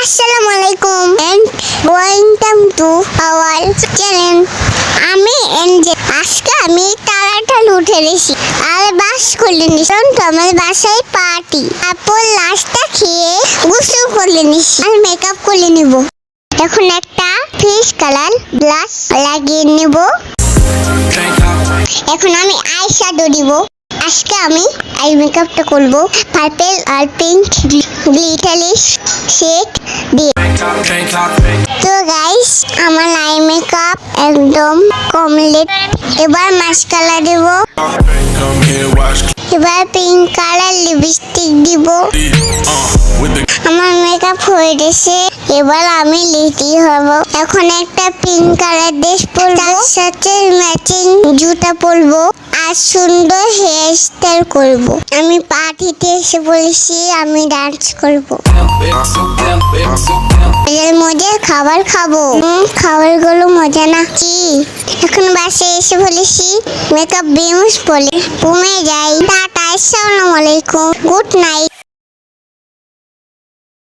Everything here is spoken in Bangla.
আসসালামু আলাইকুম and welcome to our channel. আমি এনজে। আজকে আমি তাড়াতাড়ি উঠে গেছি আর বাস করে নিছি। তো আমার বাসায় পার্টি। তারপর লাস্টটা খেয়ে গোসল করে নিছি আর মেকআপ করে নিব। এখন একটা ফেস কালার ব্লাশ লাগিয়ে নেব। এখন আমি আই শ্যাডো দিব। আজকে আমি আই মেকআপটা করব পার্পল আর পিঙ্ক গ্লিটারিশ শেড দিয়ে। তো গাইস আমার আই মেকআপ একদম কমপ্লিট। এবার মাস্কারা দেব, এবার পিঙ্ক কালার লিপস্টিক দিব। আমার মেকআপ হয়ে গেছে, এবার আমি রেডি হব। এখন একটা পিঙ্ক কালার ড্রেস পরবো, তার সাথে ম্যাচিং জুতা পরবো আর সুন্দর হেয়ার স্টাইল করবো। আমি পার্টিতে এসে বলেছি আমি ডান্স করবো। এর মধ্যে খাবার খাবো, খাবারগুলো মজা না কি। এখন বাসায় এসে বলেছি মেকআপ বেমুস পরে ঘুমে যাই। টাটা, আসসালামু আলাইকুম, গুড নাইট।